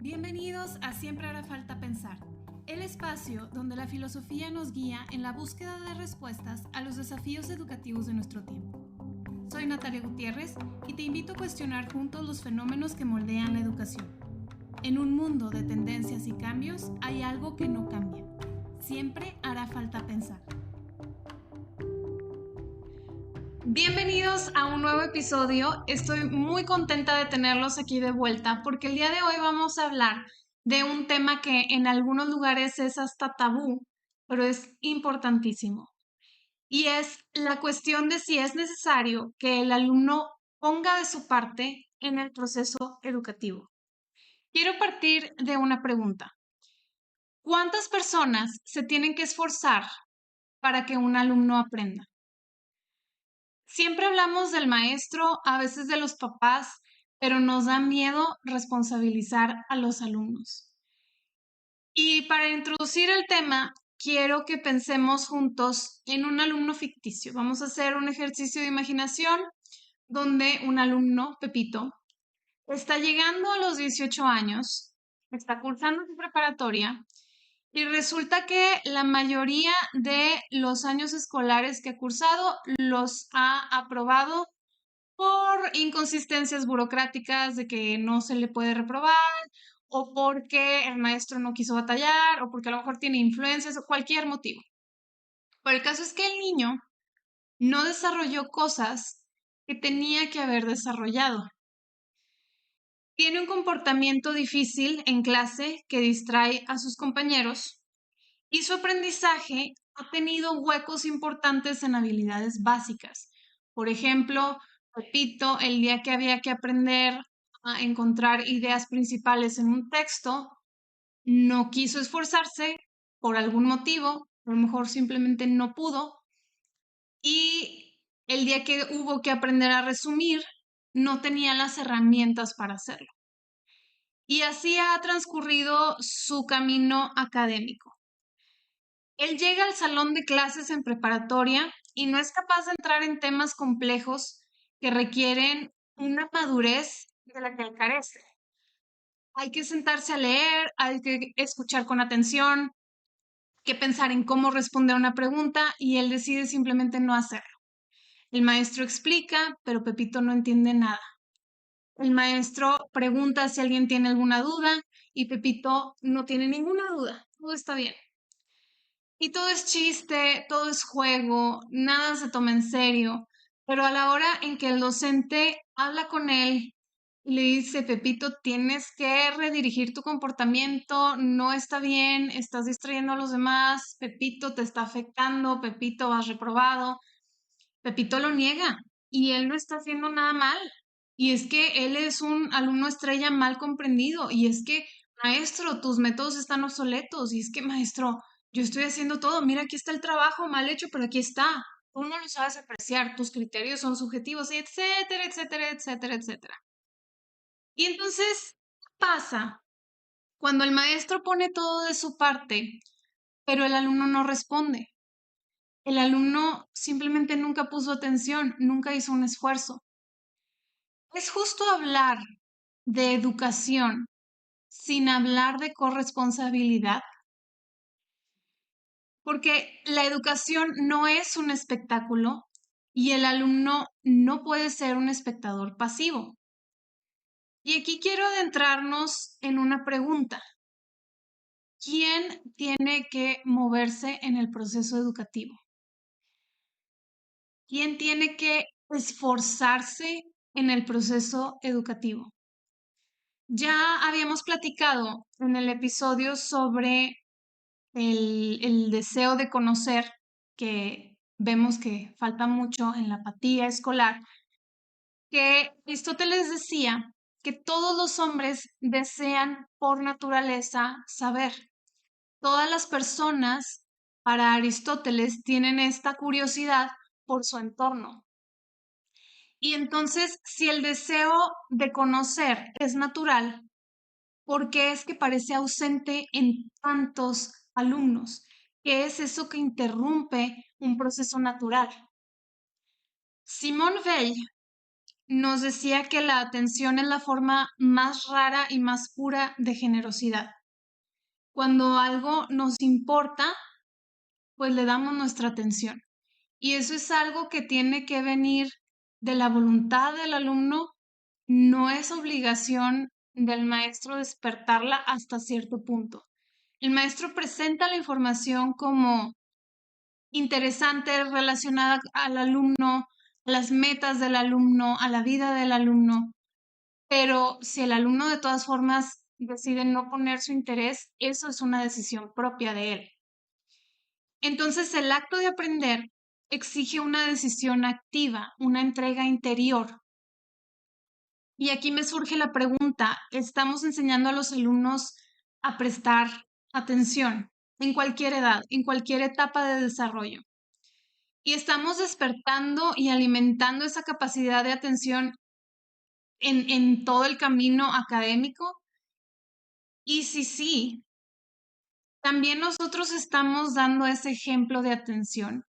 Bienvenidos a Siempre hará falta pensar, el espacio donde la filosofía nos guía en la búsqueda de respuestas a los desafíos educativos de nuestro tiempo. Soy Natalia Gutiérrez y te invito a cuestionar juntos los fenómenos que moldean la educación. En un mundo de tendencias y cambios hay algo que no cambia. Siempre hará falta pensar. Bienvenidos a un nuevo episodio. Estoy muy contenta de tenerlos aquí de vuelta porque el día de hoy vamos a hablar de un tema que en algunos lugares es hasta tabú, pero es importantísimo. Y es la cuestión de si es necesario que el alumno ponga de su parte en el proceso educativo. Quiero partir de una pregunta. ¿Cuántas personas se tienen que esforzar para que un alumno aprenda? Siempre hablamos del maestro, a veces de los papás, pero nos da miedo responsabilizar a los alumnos. Y para introducir el tema, quiero que pensemos juntos en un alumno ficticio. Vamos a hacer un ejercicio de imaginación donde un alumno, Pepito, está llegando a los 18 años, está cursando su preparatoria y resulta que la mayoría de los años escolares que ha cursado los ha aprobado por inconsistencias burocráticas de que no se le puede reprobar, o porque el maestro no quiso batallar, o porque a lo mejor tiene influencias, o cualquier motivo. Pero el caso es que el niño no desarrolló cosas que tenía que haber desarrollado. Tiene un comportamiento difícil en clase que distrae a sus compañeros y su aprendizaje ha tenido huecos importantes en habilidades básicas. Por ejemplo, repito, el día que había que aprender a encontrar ideas principales en un texto, no quiso esforzarse por algún motivo, a lo mejor simplemente no pudo, y el día que hubo que aprender a resumir, no tenía las herramientas para hacerlo. Y así ha transcurrido su camino académico. Él llega al salón de clases en preparatoria y no es capaz de entrar en temas complejos que requieren una madurez de la que él carece. Hay que sentarse a leer, hay que escuchar con atención, que pensar en cómo responder a una pregunta y él decide simplemente no hacerlo. El maestro explica, pero Pepito no entiende nada. El maestro pregunta si alguien tiene alguna duda y Pepito no tiene ninguna duda. Todo está bien. Y todo es chiste, todo es juego, nada se toma en serio, pero a la hora en que el docente habla con él y le dice, Pepito, tienes que redirigir tu comportamiento, no está bien, estás distrayendo a los demás, Pepito te está afectando, Pepito vas reprobado, Pepito lo niega y él no está haciendo nada mal. Y es que él es un alumno estrella mal comprendido. Y es que, maestro, tus métodos están obsoletos. Y es que, maestro, yo estoy haciendo todo. Mira, aquí está el trabajo mal hecho, pero aquí está. Tú no lo sabes apreciar. Tus criterios son subjetivos, etcétera, etcétera, etcétera, etcétera. Y entonces pasa cuando el maestro pone todo de su parte, pero el alumno no responde. El alumno simplemente nunca puso atención, nunca hizo un esfuerzo. Es justo hablar de educación sin hablar de corresponsabilidad, porque la educación no es un espectáculo y el alumno no puede ser un espectador pasivo. Y aquí quiero adentrarnos en una pregunta. ¿Quién tiene que moverse en el proceso educativo? ¿Quién tiene que esforzarse en el proceso educativo? Ya habíamos platicado en el episodio sobre el deseo de conocer, que vemos que falta mucho en la apatía escolar, que Aristóteles decía que todos los hombres desean por naturaleza saber. Todas las personas, para Aristóteles, tienen esta curiosidad por su entorno. Y entonces, si el deseo de conocer es natural, ¿por qué es que parece ausente en tantos alumnos? ¿Qué es eso que interrumpe un proceso natural? Simone Weil nos decía que la atención es la forma más rara y más pura de generosidad. Cuando algo nos importa, pues le damos nuestra atención. Y eso es algo que tiene que venir de la voluntad del alumno, no es obligación del maestro despertarla hasta cierto punto. El maestro presenta la información como interesante, relacionada al alumno, a las metas del alumno, a la vida del alumno, pero si el alumno de todas formas decide no poner su interés, eso es una decisión propia de él. Entonces, el acto de aprender exige una decisión activa, una entrega interior. Y aquí me surge la pregunta, ¿estamos enseñando a los alumnos a prestar atención en cualquier edad, en cualquier etapa de desarrollo? Y estamos despertando y alimentando esa capacidad de atención en todo el camino académico. Y sí, también nosotros estamos dando ese ejemplo de atención,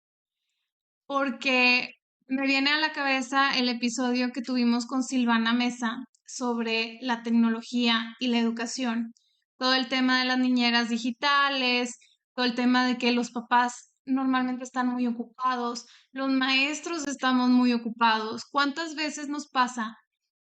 porque me viene a la cabeza el episodio que tuvimos con Silvana Mesa sobre la tecnología y la educación, todo el tema de las niñeras digitales, todo el tema de que los papás normalmente están muy ocupados, los maestros estamos muy ocupados. ¿Cuántas veces nos pasa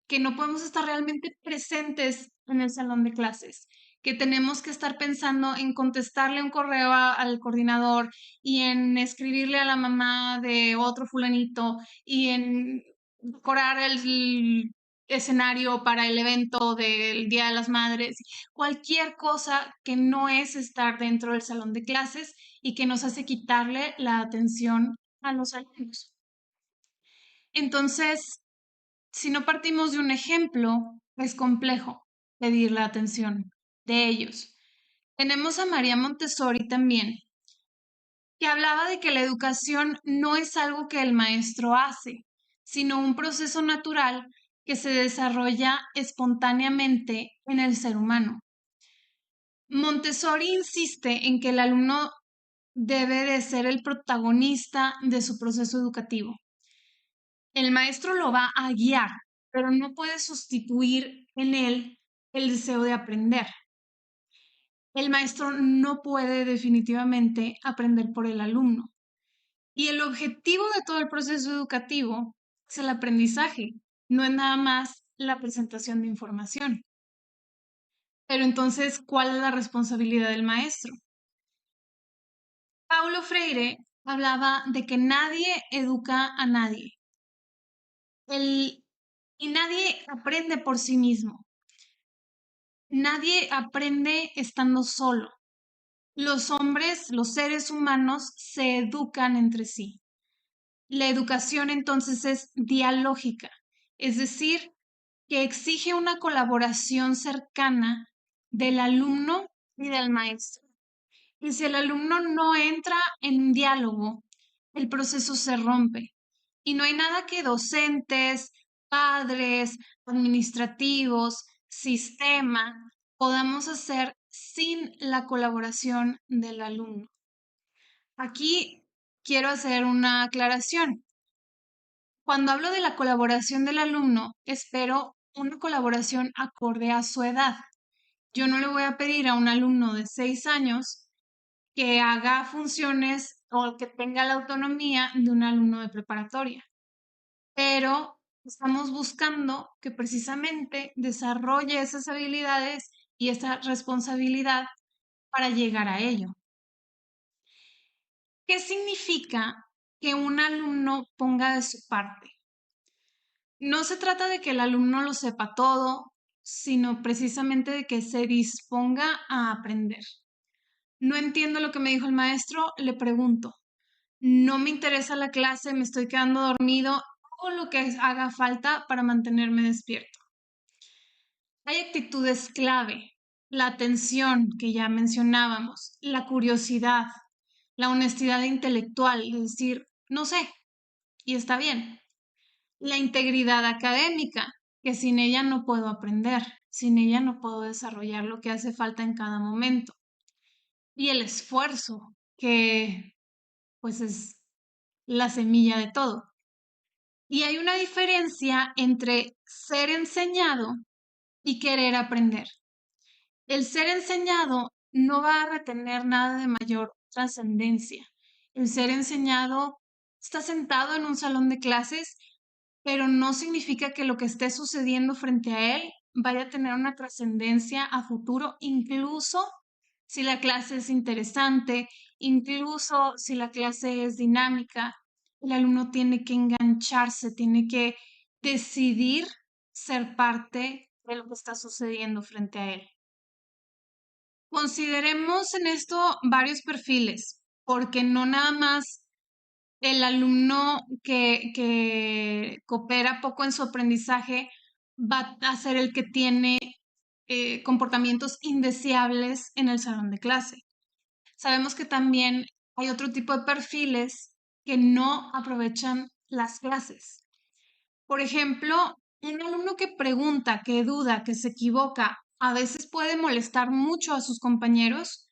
que no podemos estar realmente presentes en el salón de clases, que tenemos que estar pensando en contestarle un correo al coordinador y en escribirle a la mamá de otro fulanito y en decorar el escenario para el evento del Día de las Madres, cualquier cosa que no es estar dentro del salón de clases y que nos hace quitarle la atención a los alumnos? Entonces, si no partimos de un ejemplo, es complejo pedir la atención de ellos. Tenemos a María Montessori también, que hablaba de que la educación no es algo que el maestro hace, sino un proceso natural que se desarrolla espontáneamente en el ser humano. Montessori insiste en que el alumno debe de ser el protagonista de su proceso educativo. El maestro lo va a guiar, pero no puede sustituir en él el deseo de aprender. El maestro no puede definitivamente aprender por el alumno. Y el objetivo de todo el proceso educativo es el aprendizaje, no es nada más la presentación de información. Pero entonces, ¿cuál es la responsabilidad del maestro? Paulo Freire hablaba de que nadie educa a nadie. Y nadie aprende por sí mismo. Nadie aprende estando solo. Los hombres, los seres humanos, se educan entre sí. La educación entonces es dialógica, es decir, que exige una colaboración cercana del alumno y del maestro. Y si el alumno no entra en diálogo, el proceso se rompe. Y no hay nada que docentes, padres, administrativos, sistema podamos hacer sin la colaboración del alumno. Aquí quiero hacer una aclaración. Cuando hablo de la colaboración del alumno, espero una colaboración acorde a su edad. Yo no le voy a pedir a un alumno de 6 años que haga funciones o que tenga la autonomía de un alumno de preparatoria, pero estamos buscando que precisamente desarrolle esas habilidades y esa responsabilidad para llegar a ello. ¿Qué significa que un alumno ponga de su parte? No se trata de que el alumno lo sepa todo, sino precisamente de que se disponga a aprender. No entiendo lo que me dijo el maestro, le pregunto. No me interesa la clase, me estoy quedando dormido, hago lo que haga falta para mantenerme despierto. Hay actitudes clave, la atención que ya mencionábamos, la curiosidad, la honestidad intelectual, es decir, no sé, y está bien. La integridad académica, que sin ella no puedo aprender, sin ella no puedo desarrollar lo que hace falta en cada momento. Y el esfuerzo, que pues es la semilla de todo. Y hay una diferencia entre ser enseñado y querer aprender. El ser enseñado no va a retener nada de mayor trascendencia. El ser enseñado está sentado en un salón de clases, pero no significa que lo que esté sucediendo frente a él vaya a tener una trascendencia a futuro, incluso si la clase es interesante, incluso si la clase es dinámica. El alumno tiene que engancharse, tiene que decidir ser parte de lo que está sucediendo frente a él. Consideremos en esto varios perfiles, porque no nada más el alumno que coopera poco en su aprendizaje va a ser el que tiene comportamientos indeseables en el salón de clase. Sabemos que también hay otro tipo de perfiles que no aprovechan las clases. Por ejemplo, un alumno que pregunta, que duda, que se equivoca, a veces puede molestar mucho a sus compañeros,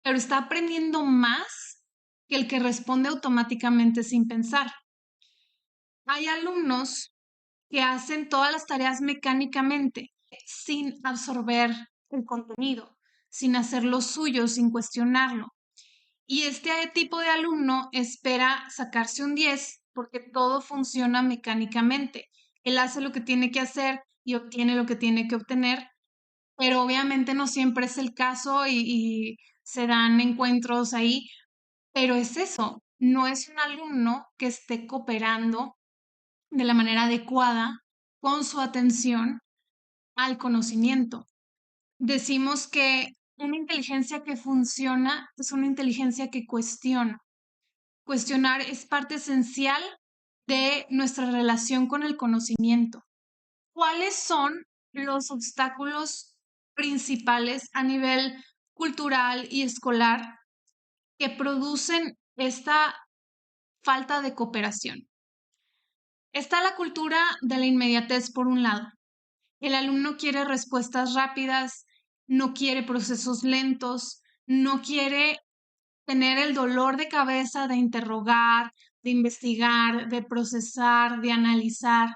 pero está aprendiendo más que el que responde automáticamente sin pensar. Hay alumnos que hacen todas las tareas mecánicamente, sin absorber el contenido, sin hacerlo suyo, sin cuestionarlo. Y este tipo de alumno espera sacarse un 10 porque todo funciona mecánicamente. Él hace lo que tiene que hacer y obtiene lo que tiene que obtener, pero obviamente no siempre es el caso y se dan encuentros ahí, pero es eso, no es un alumno que esté cooperando de la manera adecuada con su atención al conocimiento. Decimos que una inteligencia que funciona es una inteligencia que cuestiona. Cuestionar es parte esencial de nuestra relación con el conocimiento. ¿Cuáles son los obstáculos principales a nivel cultural y escolar que producen esta falta de cooperación? Está la cultura de la inmediatez por un lado. El alumno quiere respuestas rápidas, no quiere procesos lentos, no quiere tener el dolor de cabeza de interrogar, de investigar, de procesar, de analizar.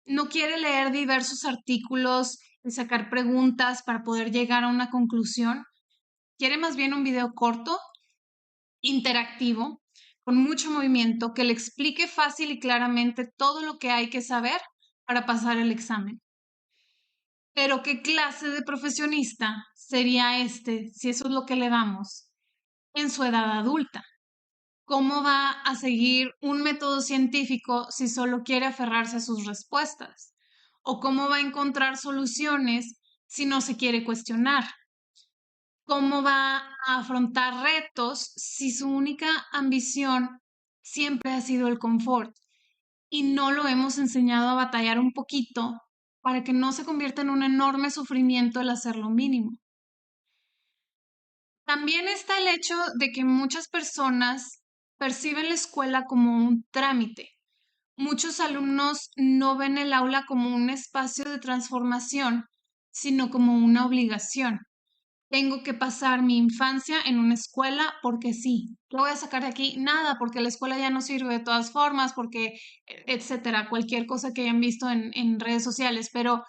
No quiere leer diversos artículos y sacar preguntas para poder llegar a una conclusión. Quiere más bien un video corto, interactivo, con mucho movimiento, que le explique fácil y claramente todo lo que hay que saber para pasar el examen. Pero ¿qué clase de profesionista sería este si eso es lo que le damos en su edad adulta? ¿Cómo va a seguir un método científico si solo quiere aferrarse a sus respuestas? ¿O cómo va a encontrar soluciones si no se quiere cuestionar? ¿Cómo va a afrontar retos si su única ambición siempre ha sido el confort y no lo hemos enseñado a batallar un poquito para que no se convierta en un enorme sufrimiento el hacer lo mínimo? También está el hecho de que muchas personas perciben la escuela como un trámite. Muchos alumnos no ven el aula como un espacio de transformación, sino como una obligación. Tengo que pasar mi infancia en una escuela porque sí. ¿Qué voy a sacar de aquí? Nada, porque la escuela ya no sirve de todas formas, porque, etcétera, cualquier cosa que hayan visto en redes sociales, pero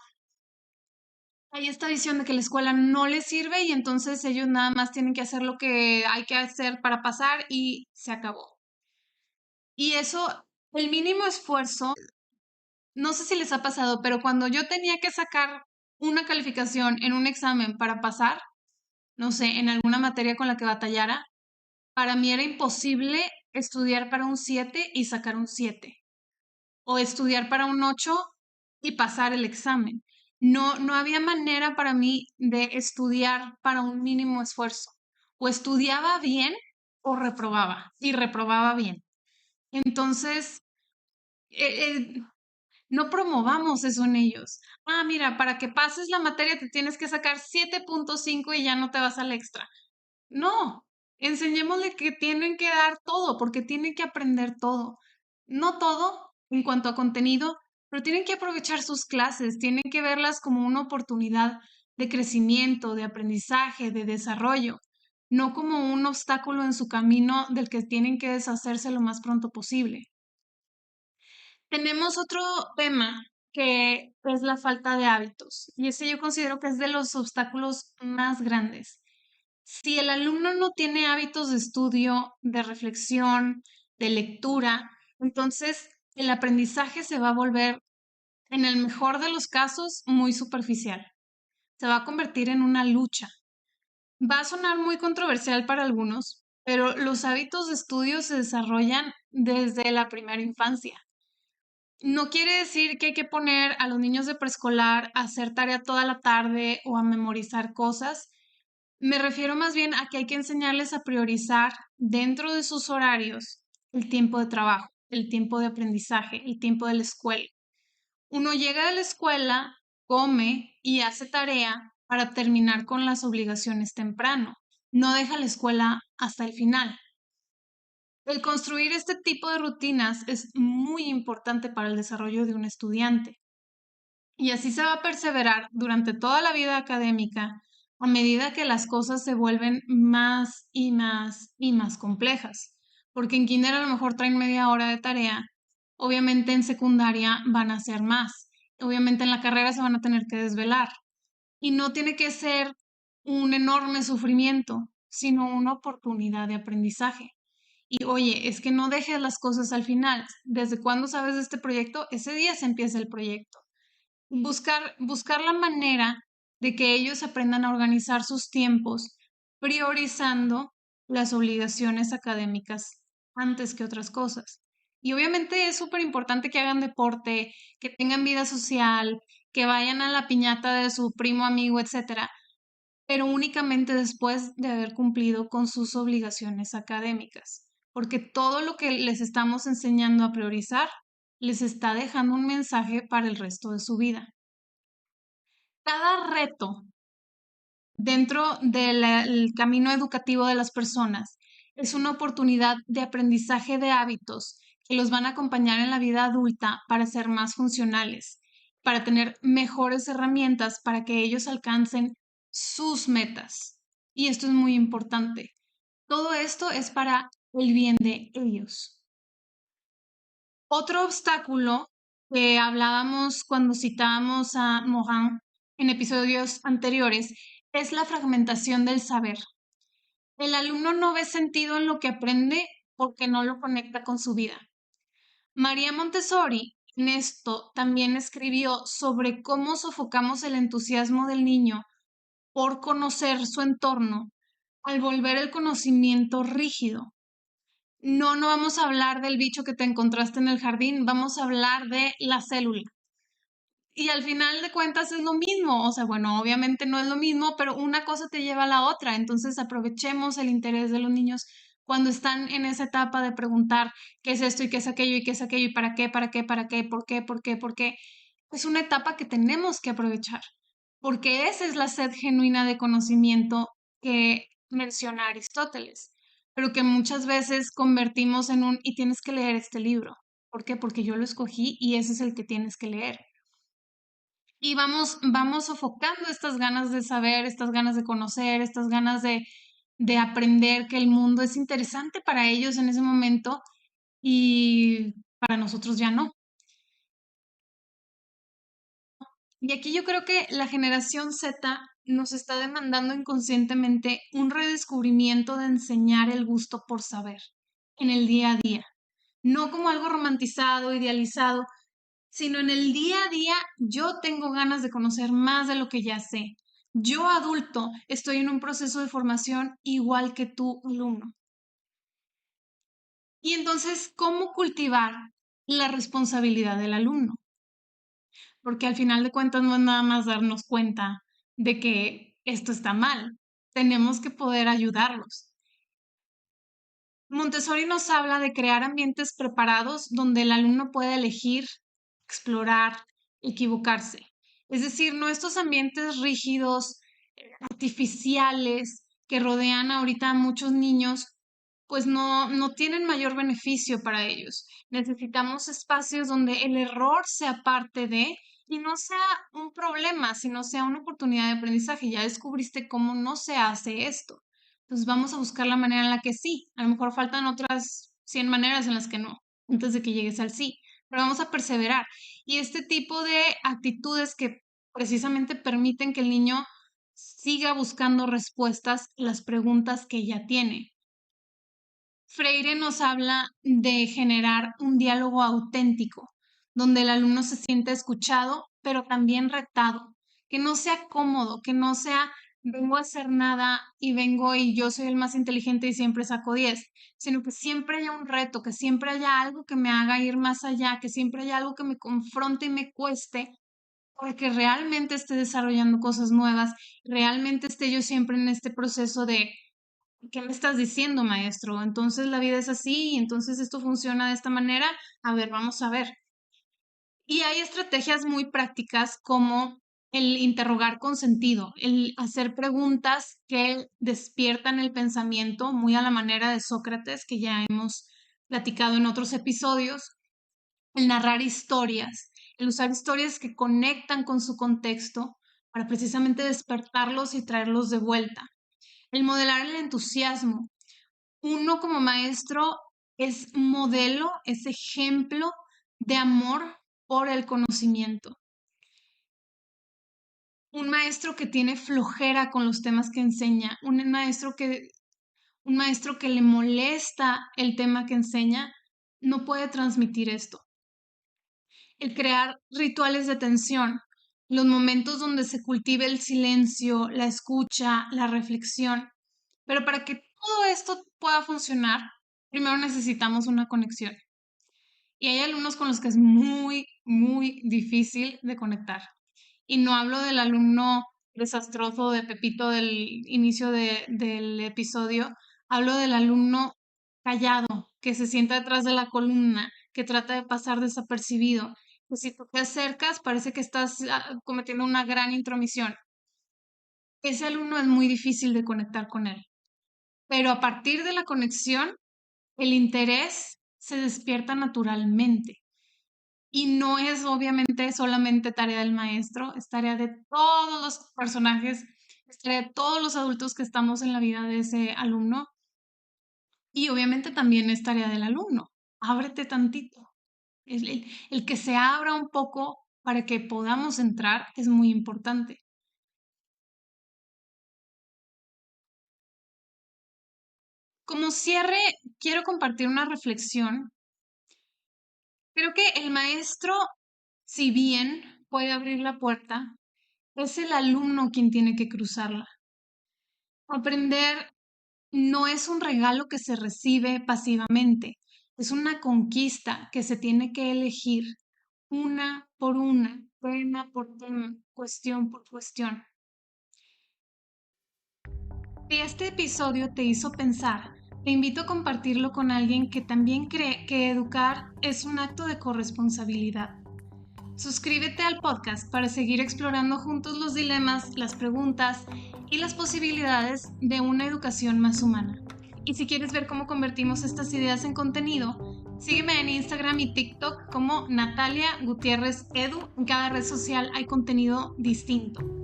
hay esta visión de que la escuela no les sirve y entonces ellos nada más tienen que hacer lo que hay que hacer para pasar y se acabó. Y eso, el mínimo esfuerzo, no sé si les ha pasado, pero cuando yo tenía que sacar una calificación en un examen para pasar, no sé, en alguna materia con la que batallara, para mí era imposible estudiar para un 7 y sacar un 7, o estudiar para un 8 y pasar el examen. No, no había manera para mí de estudiar para un mínimo esfuerzo. O estudiaba bien o reprobaba, y reprobaba bien. Entonces, eh, eh, no promovamos eso en ellos. Ah, mira, para que pases la materia te tienes que sacar 7.5 y ya no te vas al extra. No, enseñémosle que tienen que dar todo, porque tienen que aprender todo. No todo en cuanto a contenido, pero tienen que aprovechar sus clases, tienen que verlas como una oportunidad de crecimiento, de aprendizaje, de desarrollo, no como un obstáculo en su camino del que tienen que deshacerse lo más pronto posible. Tenemos otro tema que es la falta de hábitos y ese yo considero que es de los obstáculos más grandes. Si el alumno no tiene hábitos de estudio, de reflexión, de lectura, entonces el aprendizaje se va a volver, en el mejor de los casos, muy superficial. Se va a convertir en una lucha. Va a sonar muy controversial para algunos, pero los hábitos de estudio se desarrollan desde la primera infancia. No quiere decir que hay que poner a los niños de preescolar a hacer tarea toda la tarde o a memorizar cosas. Me refiero más bien a que hay que enseñarles a priorizar dentro de sus horarios el tiempo de trabajo, el tiempo de aprendizaje, el tiempo de la escuela. Uno llega de la escuela, come y hace tarea para terminar con las obligaciones temprano. No deja la escuela hasta el final. El construir este tipo de rutinas es muy importante para el desarrollo de un estudiante. Y así se va a perseverar durante toda la vida académica a medida que las cosas se vuelven más y más y más complejas. Porque en kinder a lo mejor traen media hora de tarea, obviamente en secundaria van a hacer más, obviamente en la carrera se van a tener que desvelar. Y no tiene que ser un enorme sufrimiento, sino una oportunidad de aprendizaje. Y oye, es que no dejes las cosas al final. ¿Desde cuándo sabes de este proyecto? Ese día se empieza el proyecto. Buscar la manera de que ellos aprendan a organizar sus tiempos, priorizando las obligaciones académicas antes que otras cosas. Y obviamente es súper importante que hagan deporte, que tengan vida social, que vayan a la piñata de su primo, amigo, etcétera, pero únicamente después de haber cumplido con sus obligaciones académicas, porque todo lo que les estamos enseñando a priorizar les está dejando un mensaje para el resto de su vida. Cada reto dentro del camino educativo de las personas es una oportunidad de aprendizaje de hábitos que los van a acompañar en la vida adulta para ser más funcionales, para tener mejores herramientas para que ellos alcancen sus metas. Y esto es muy importante. Todo esto es para el bien de ellos. Otro obstáculo que hablábamos cuando citábamos a Morin en episodios anteriores es la fragmentación del saber. El alumno no ve sentido en lo que aprende porque no lo conecta con su vida. María Montessori en esto también escribió sobre cómo sofocamos el entusiasmo del niño por conocer su entorno al volver el conocimiento rígido. No, no vamos a hablar del bicho que te encontraste en el jardín, vamos a hablar de la célula. Y al final de cuentas es lo mismo, o sea, bueno, obviamente no es lo mismo, pero una cosa te lleva a la otra, entonces aprovechemos el interés de los niños cuando están en esa etapa de preguntar qué es esto y qué es aquello y qué es aquello y para qué, para qué, para qué, por qué, por qué, por qué. Es una etapa que tenemos que aprovechar, porque esa es la sed genuina de conocimiento que menciona Aristóteles, pero que muchas veces convertimos en un y tienes que leer este libro. ¿Por qué? Porque yo lo escogí y ese es el que tienes que leer. Y vamos sofocando estas ganas de saber, estas ganas de conocer, estas ganas de aprender que el mundo es interesante para ellos en ese momento y para nosotros ya no. Y aquí yo creo que la generación Z nos está demandando inconscientemente un redescubrimiento de enseñar el gusto por saber en el día a día, no como algo romantizado, idealizado, sino en el día a día yo tengo ganas de conocer más de lo que ya sé. Yo adulto estoy en un proceso de formación igual que tú, alumno. Y entonces, ¿cómo cultivar la responsabilidad del alumno? Porque al final de cuentas no es nada más darnos cuenta de que esto está mal. Tenemos que poder ayudarlos. Montessori nos habla de crear ambientes preparados donde el alumno pueda elegir, explorar, equivocarse. Es decir, no estos ambientes rígidos, artificiales que rodean ahorita a muchos niños, pues no tienen mayor beneficio para ellos. Necesitamos espacios donde el error sea parte de y no sea un problema, sino sea una oportunidad de aprendizaje. Ya descubriste cómo no se hace esto. Entonces vamos a buscar la manera en la que sí. A lo mejor faltan otras 100 maneras en las que no, antes de que llegues al sí. pero vamos a perseverar. Y este tipo de actitudes que precisamente permiten que el niño siga buscando respuestas a las preguntas que ya tiene. Freire nos habla de generar un diálogo auténtico, donde el alumno se siente escuchado, pero también retado, que no sea cómodo, que no sea vengo a hacer nada y vengo y yo soy el más inteligente y siempre saco 10, sino que siempre haya un reto, que siempre haya algo que me haga ir más allá, que siempre haya algo que me confronte y me cueste, porque realmente esté desarrollando cosas nuevas, realmente esté yo siempre en este proceso de ¿qué me estás diciendo, maestro? Entonces la vida es así, entonces esto funciona de esta manera. A ver, vamos a ver. Y hay estrategias muy prácticas como el interrogar con sentido, el hacer preguntas que despiertan el pensamiento, muy a la manera de Sócrates, que ya hemos platicado en otros episodios, el narrar historias, el usar historias que conectan con su contexto para precisamente despertarlos y traerlos de vuelta, el modelar el entusiasmo. Uno como maestro es modelo, es ejemplo de amor por el conocimiento. Un maestro que tiene flojera con los temas que enseña, un maestro que le molesta el tema que enseña, no puede transmitir esto. El crear rituales de atención, los momentos donde se cultive el silencio, la escucha, la reflexión. Pero para que todo esto pueda funcionar, primero necesitamos una conexión. Y hay alumnos con los que es muy, muy difícil de conectar. Y no hablo del alumno desastroso de Pepito del inicio del episodio, hablo del alumno callado, que se sienta detrás de la columna, que trata de pasar desapercibido. Pues si tú te acercas, parece que estás cometiendo una gran intromisión. Ese alumno es muy difícil de conectar con él. Pero a partir de la conexión, el interés se despierta naturalmente. Y no es obviamente solamente tarea del maestro, es tarea de todos los personajes, es tarea de todos los adultos que estamos en la vida de ese alumno. Y obviamente también es tarea del alumno. Ábrete tantito. El que se abra un poco para que podamos entrar es muy importante. Como cierre, quiero compartir una reflexión. Creo que el maestro, si bien puede abrir la puerta, es el alumno quien tiene que cruzarla. Aprender no es un regalo que se recibe pasivamente, es una conquista que se tiene que elegir una por una, tema por tema, cuestión por cuestión. Si este episodio te hizo pensar, te invito a compartirlo con alguien que también cree que educar es un acto de corresponsabilidad. Suscríbete al podcast para seguir explorando juntos los dilemas, las preguntas y las posibilidades de una educación más humana. Y si quieres ver cómo convertimos estas ideas en contenido, sígueme en Instagram y TikTok como Natalia Gutiérrez Edu. En cada red social hay contenido distinto.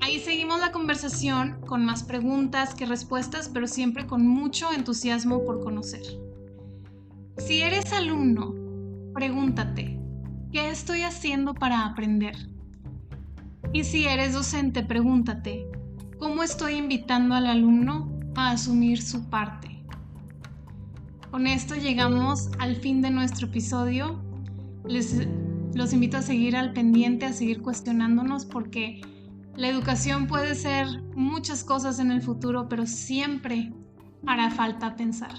Ahí seguimos la conversación con más preguntas que respuestas, pero siempre con mucho entusiasmo por conocer. Si eres alumno, pregúntate, ¿qué estoy haciendo para aprender? Y si eres docente, pregúntate, ¿cómo estoy invitando al alumno a asumir su parte? Con esto llegamos al fin de nuestro episodio. Los invito a seguir al pendiente, a seguir cuestionándonos porque la educación puede ser muchas cosas en el futuro, pero siempre hará falta pensar.